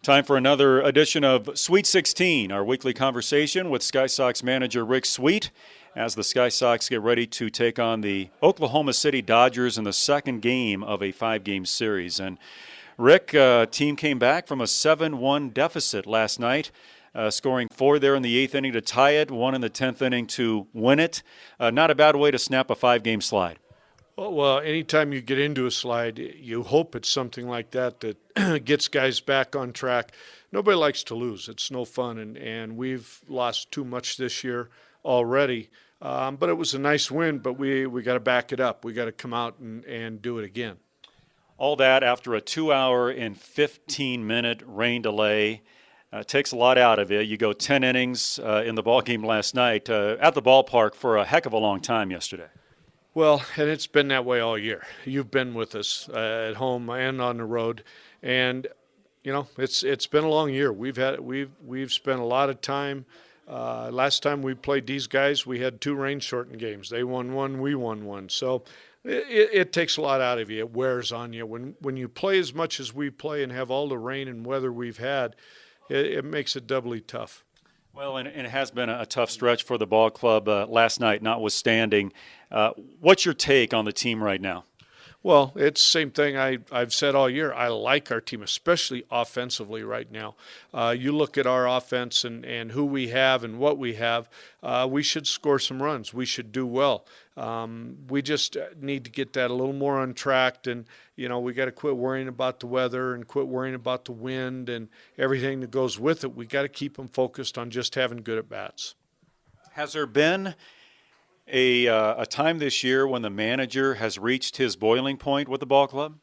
Time for another edition of Sweet 16, our weekly conversation with Sky Sox manager Rick Sweet as the Sky Sox get ready to take on the Oklahoma City Dodgers in the second game of a 5-game series. And Rick, team came back from a 7-1 deficit last night, scoring 4 there in the 8th inning to tie it, 1 in the 10th inning to win it. Not a bad way to snap a 5-game slide. Well, anytime you get into a slide, you hope it's something like that gets guys back on track. Nobody likes to lose. It's no fun, and we've lost too much this year already. But it was a nice win, but we got to back it up. We got to come out and do it again. All that after a 2-hour and 15-minute rain delay. Takes a lot out of you. You go 10 innings in the ballgame last night at the ballpark for a heck of a long time yesterday. Well, and it's been that way all year. You've been with us at home and on the road, and you know it's been a long year. We've spent a lot of time. Last time we played these guys, we had 2 rain-shortened games. They won 1, we won 1. So it takes a lot out of you. It wears on you when you play as much as we play and have all the rain and weather we've had. It makes it doubly tough. Well, and it has been a tough stretch for the ball club last night, notwithstanding. What's your take on the team right now? Well, it's the same thing I've said all year. I like our team, especially offensively right now. You look at our offense and who we have and what we have, we should score some runs. We should do well. We just need to get that a little more on track, and we got to quit worrying about the weather and quit worrying about the wind and everything that goes with it. We got to keep them focused on just having good at-bats. Has there been a time this year when the manager has reached his boiling point with the ball club?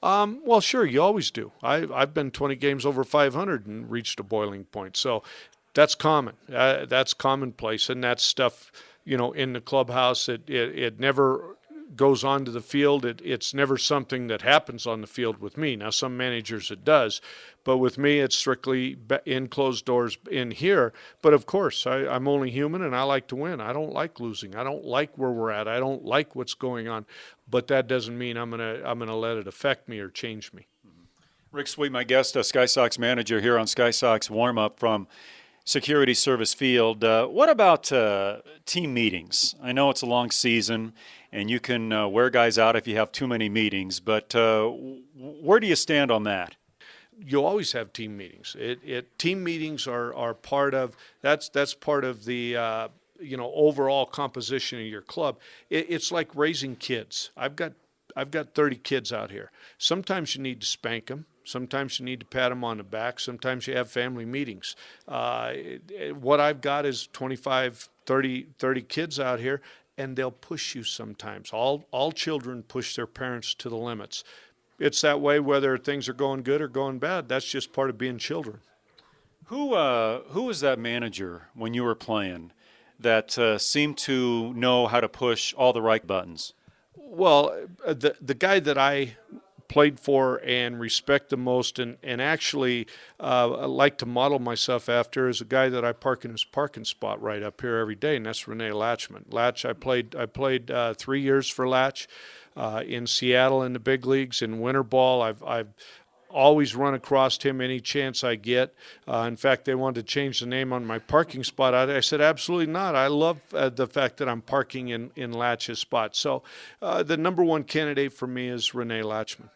Well, sure, you always do. I've been 20 games over 500 and reached a boiling point. So that's common. That's commonplace, and that's stuff, in the clubhouse. It never goes onto the field. It's never something that happens on the field with me. Now, some managers it does, but with me, it's strictly in closed doors in here. But of course, I'm only human, and I like to win. I don't like losing. I don't like where we're at. I don't like what's going on. But that doesn't mean I'm gonna let it affect me or change me. Rick Sweet, my guest, Sky Sox manager here on Sky Sox Warmup from Security Service Field. What about team meetings? I know it's a long season, and you can wear guys out if you have too many meetings, but where do you stand on that? You always have team meetings. Team meetings are part of that's part of the overall composition of your club. It's like raising kids. I've got 30 kids out here. Sometimes you need to spank them. Sometimes you need to pat them on the back. Sometimes you have family meetings. What I've got is 25, 30 kids out here, and they'll push you sometimes. All children push their parents to the limits. It's that way whether things are going good or going bad. That's just part of being children. Who was that manager when you were playing that seemed to know how to push all the right buttons? Well, the guy that I played for and respect the most and actually like to model myself after is a guy that I park in his parking spot right up here every day, and that's Rene Latchman. Latch, I played 3 years for Latch in Seattle in the big leagues. In winter ball, I've always run across him any chance I get. In fact, they wanted to change the name on my parking spot. I said, absolutely not. I love the fact that I'm parking in Latch's spot. So the number one candidate for me is Rene Latchman.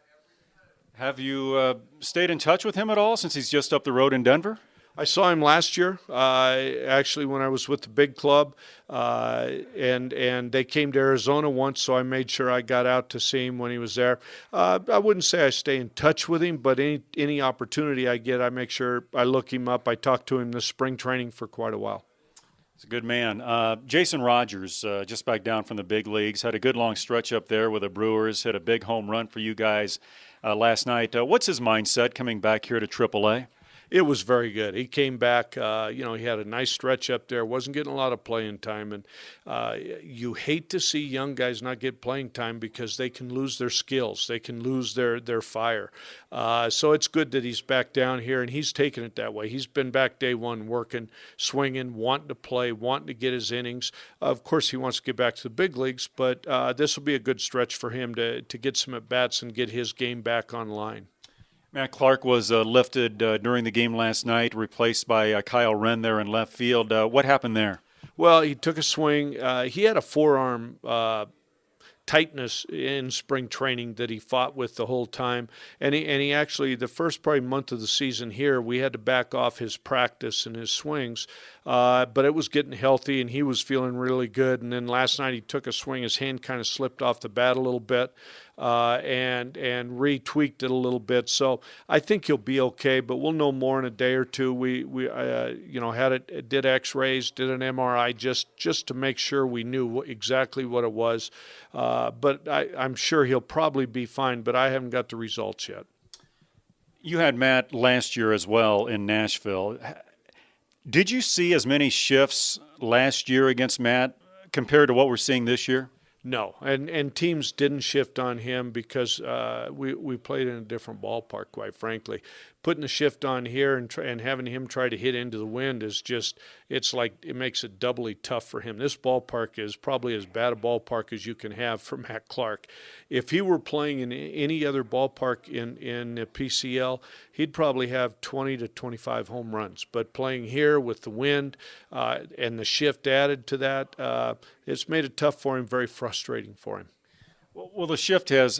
Have you stayed in touch with him at all since he's just up the road in Denver? I saw him last year, actually, when I was with the big club, and they came to Arizona once, so I made sure I got out to see him when he was there. I wouldn't say I stay in touch with him, but any opportunity I get, I make sure I look him up. I talked to him this spring training for quite a while. He's a good man. Jason Rogers, just back down from the big leagues, had a good long stretch up there with the Brewers, hit a big home run for you guys last night. What's his mindset coming back here to AAA? It was very good. He came back, he had a nice stretch up there, wasn't getting a lot of playing time. And you hate to see young guys not get playing time because they can lose their skills. They can lose their fire. So it's good that he's back down here, and he's taken it that way. He's been back day one working, swinging, wanting to play, wanting to get his innings. Of course, he wants to get back to the big leagues, but this will be a good stretch for him to get some at-bats and get his game back online. Matt Clark was lifted during the game last night, replaced by Kyle Wren there in left field. What happened there? Well, he took a swing. He had a forearm tightness in spring training that he fought with the whole time. And he actually, the first probably month of the season here, we had to back off his practice and his swings. But it was getting healthy, and he was feeling really good. And then last night he took a swing. His hand kind of slipped off the bat a little bit and retweaked it a little bit. So I think he'll be okay, but we'll know more in a day or two. We had it, did X-rays, did an MRI just to make sure we knew exactly what it was. But I'm sure he'll probably be fine, but I haven't got the results yet. You had Matt last year as well in Nashville. Did you see as many shifts last year against Matt compared to what we're seeing this year? No, and teams didn't shift on him because we played in a different ballpark, quite frankly. Putting a shift on here and having him try to hit into the wind is just, it's like it makes it doubly tough for him. This ballpark is probably as bad a ballpark as you can have for Matt Clark. If he were playing in any other ballpark in the PCL, he'd probably have 20 to 25 home runs. But playing here with the wind and the shift added to that, it's made it tough for him, very frustrating for him. Well, the shift has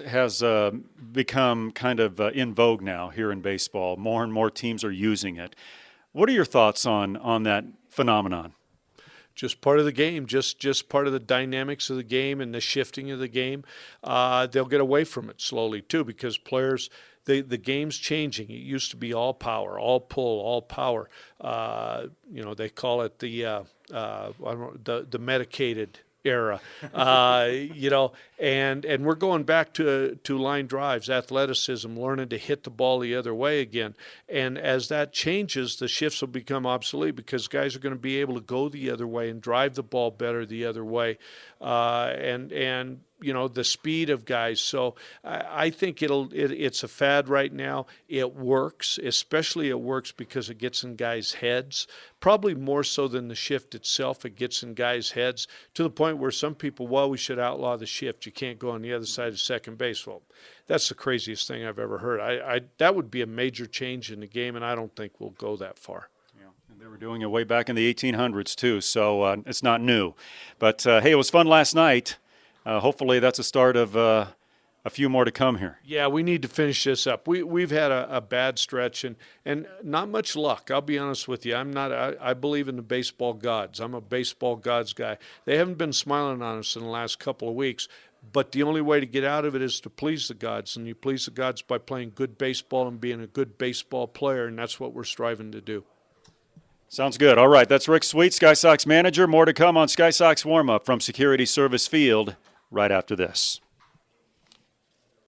become kind of in vogue now here in baseball. More and more teams are using it. What are your thoughts on that phenomenon? Just part of the game, just part of the dynamics of the game and the shifting of the game. They'll get away from it slowly, too, because players, the game's changing. It used to be all power, all pull, all power. They call it the medicated era, and we're going back to line drives, athleticism, learning to hit the ball the other way again. And as that changes, the shifts will become obsolete because guys are going to be able to go the other way and drive the ball better the other way, and the speed of guys. So I think it's a fad right now. It works, especially it works because it gets in guys' heads, probably more so than the shift itself. It gets in guys' heads to the point where some people, we should outlaw the shift. You can't go on the other side of second base. Well, that's the craziest thing I've ever heard. That would be a major change in the game, and I don't think we'll go that far. And they were doing it way back in the 1800s, too, so it's not new. But, hey, it was fun last night. Hopefully that's a start of a few more to come here. Yeah, we need to finish this up. We've had a bad stretch and not much luck. I'll be honest with you. I believe in the baseball gods. I'm a baseball gods guy. They haven't been smiling on us in the last couple of weeks, but the only way to get out of it is to please the gods, and you please the gods by playing good baseball and being a good baseball player, and that's what we're striving to do. Sounds good. All right, that's Rick Sweet, Sky Sox manager. More to come on Sky Sox Warmup from Security Service Field right after this.